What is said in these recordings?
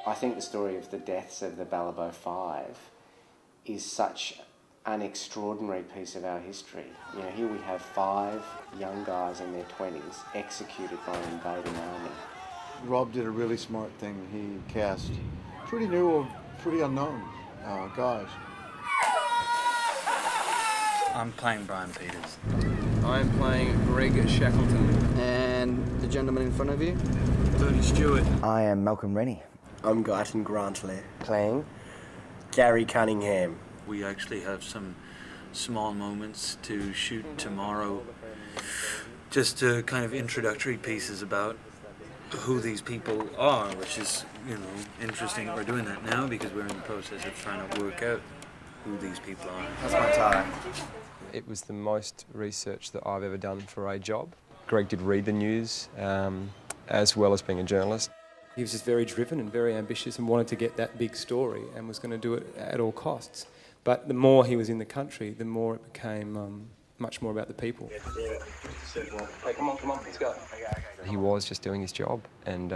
I think the story of the deaths of the Balibo Five is such an extraordinary piece of our history. You know, here we have 5 young guys in their 20s executed by an invading army. Rob did a really smart thing. He cast pretty new or pretty unknown guys. I'm playing Brian Peters. I'm playing Greg Shackleton. And the gentleman in front of you? Tony Stewart. I am Malcolm Rennie. I'm Guyton Grantley. Playing Gary Cunningham. We actually have some small moments to shoot tomorrow. Just kind of introductory pieces about who these people are, which is, you know, interesting that we're doing that now because we're in the process of trying to work out who these people are. That's my tie. It was the most research that I've ever done for a job. Greg did read the news, as well as being a journalist. He was just very driven and very ambitious and wanted to get that big story and was going to do it at all costs. But the more he was in the country, the more it became much more about the people. Hey, come on, let's go. He was just doing his job and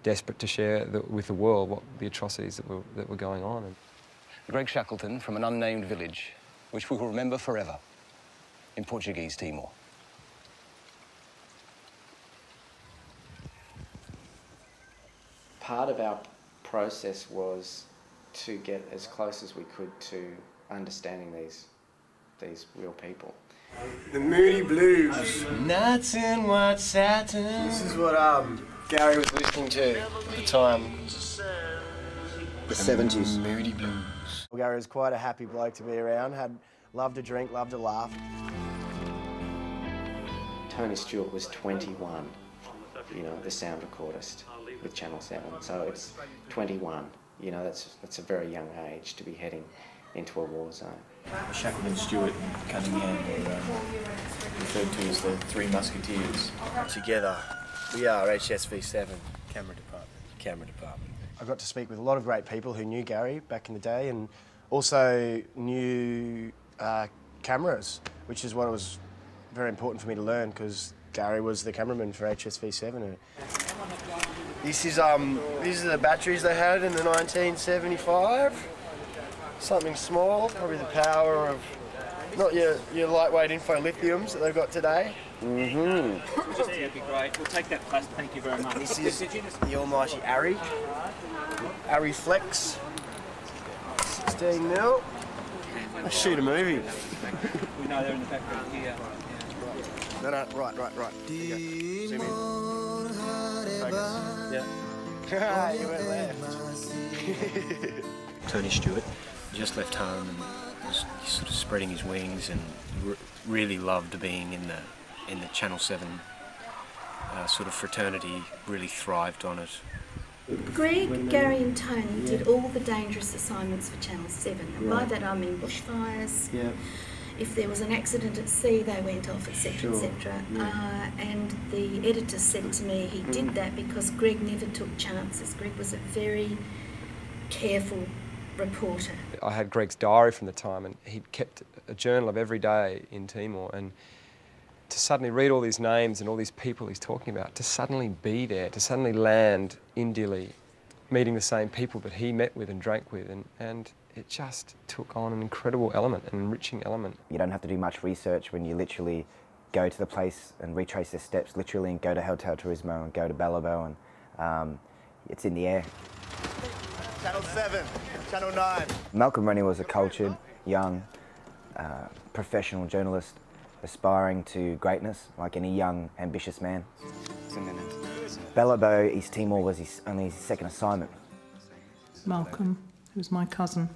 desperate to share with the world what the atrocities that were going on. Greg Shackleton from an unnamed village, which we will remember forever, in Portuguese Timor. Part of our process was to get as close as we could to understanding these real people. The Moody Blues. Nuts and white satin. This is what Gary was listening to at the time. The 70s. Moody Blues. Gary was quite a happy bloke to be around, loved to drink, loved to laugh. Tony Stewart was 21, you know, the sound recordist with Channel 7, so it's 21. You know, that's a very young age to be heading into a war zone. Shackleton, Stewart and Cunningham were referred to as the Three Musketeers. Together, we are HSV7, Camera Department. I got to speak with a lot of great people who knew Gary back in the day and also knew cameras, which is what was very important for me to learn because Gary was the cameraman for HSV7. These are the batteries they had in the 1975. Something small, probably the power of not your lightweight info lithiums that they've got today. That'd be great. We'll take that plastic. Thank you very much. This is the almighty Arri. Arri Flex. 16 mil. Let's shoot a movie. We know they're in the background here. No, right. Zoom in. Focus. Yeah. You went left. Tony Stewart just left home and was sort of spreading his wings and really loved being in the Channel 7 sort of fraternity, really thrived on it. Greg, Gary and Tony did all the dangerous assignments for Channel 7, and by that I mean bushfires. Yeah. If there was an accident at sea, they went off, etc., etc. And the editor said to me he did that because Greg never took chances. Greg was a very careful reporter. I had Greg's diary from the time and he'd kept a journal of every day in Timor, and to suddenly read all these names and all these people he's talking about, to suddenly be there, to suddenly land in Dili, meeting the same people that he met with and drank with, and it just took on an incredible element, an enriching element. You don't have to do much research when you literally go to the place and retrace their steps, literally, and go to Hotel Turismo and go to Balibo, and it's in the air. Channel 7, Channel 9. Malcolm Rennie was a cultured, young, professional journalist aspiring to greatness, like any young, ambitious man. Balibo, East Timor, was only his second assignment. Malcolm, who was my cousin,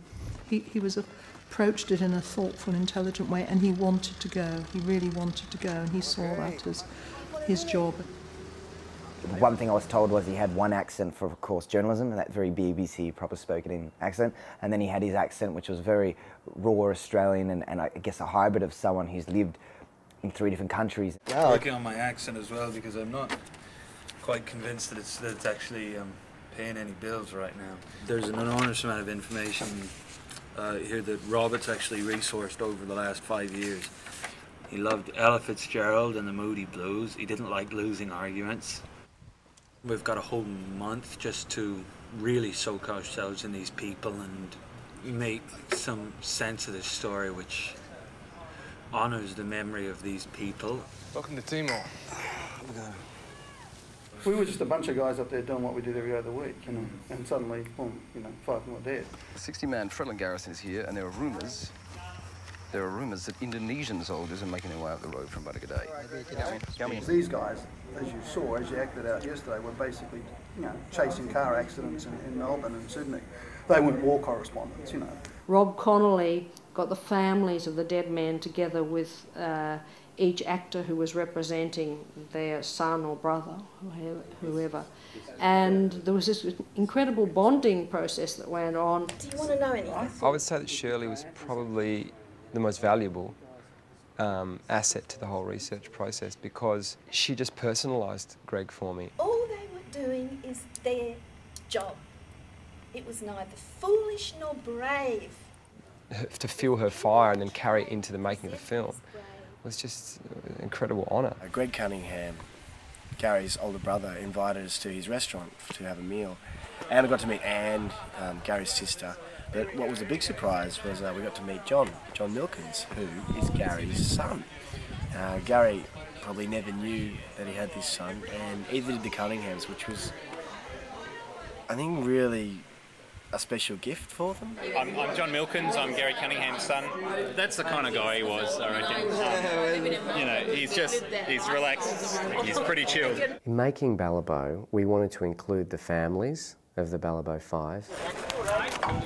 he was approached it in a thoughtful, intelligent way, and he wanted to go. He really wanted to go, and he saw that as his job. One thing I was told was he had one accent for, of course, journalism, and that very BBC, proper spoken in accent, and then he had his accent, which was very raw Australian, and I guess a hybrid of someone who's lived in 3 different countries. I'm working on my accent as well because I'm not quite convinced that it's actually paying any bills right now. There's an enormous amount of information here that Robert's actually resourced over the last 5 years. He loved Ella Fitzgerald and the Moody Blues. He didn't like losing arguments. We've got a whole month just to really soak ourselves in these people and make some sense of this story which honours the memory of these people. Welcome to Timor. We were just a bunch of guys up there doing what we did every other week, you know, and suddenly, boom, you know, 5 more dead. The 60-man Fretland garrison is here, and there are rumours that Indonesian soldiers are making their way up the road from Balibo. These guys, as you saw, as you acted out yesterday, were basically, you know, chasing car accidents in Melbourne and Sydney. They weren't war correspondents, you know. Rob Connolly got the families of the dead men together with each actor who was representing their son or brother, whoever. And there was this incredible bonding process that went on. Do you want to know anything? I would say that Shirley was probably the most valuable asset to the whole research process because she just personalised Greg for me. All they were doing is their job. It was neither foolish nor brave. To feel her fire and then carry it into the making of the film was just an incredible honour. Greg Cunningham, Gary's older brother, invited us to his restaurant to have a meal. And I got to meet Anne, Gary's sister. But what was a big surprise was we got to meet John Milkins, who is Gary's son. Gary probably never knew that he had this son, and either did the Cunninghams, which was, I think, really a special gift for them. I'm John Milkins, I'm Gary Cunningham's son. That's the kind of guy he was, I reckon. You know, he's relaxed, he's pretty chilled. In making Balibo, we wanted to include the families of the Balibo 5.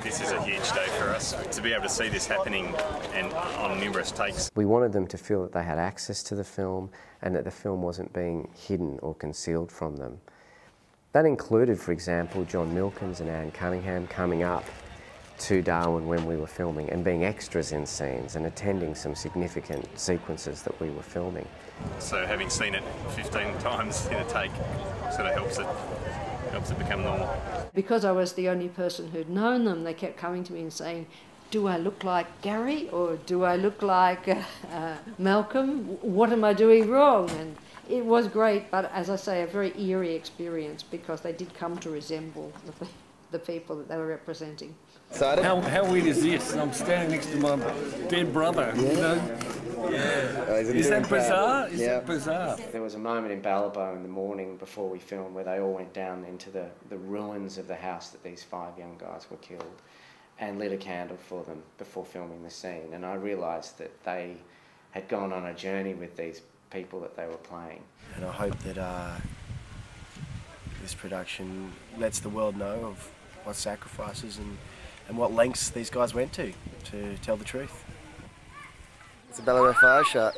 This is a huge day for us, to be able to see this happening and on numerous takes. We wanted them to feel that they had access to the film and that the film wasn't being hidden or concealed from them. That included, for example, John Milkins and Anne Cunningham coming up to Darwin when we were filming and being extras in scenes and attending some significant sequences that we were filming. So having seen it 15 times in a take sort of helps it become normal. Because I was the only person who'd known them, they kept coming to me and saying, do I look like Gary or do I look like Malcolm? What am I doing wrong? And it was great, but as I say, a very eerie experience because they did come to resemble the people that they were representing. How weird is this? I'm standing next to my dead brother, you know? Yeah. Is that bizarre? Is that bizarre? There was a moment in Balibo in the morning before we filmed where they all went down into the ruins of the house that these 5 young guys were killed and lit a candle for them before filming the scene. And I realised that they had gone on a journey with these people that they were playing. And I hope that this production lets the world know of what sacrifices and what lengths these guys went to tell the truth. It's a Balibo 5 shot.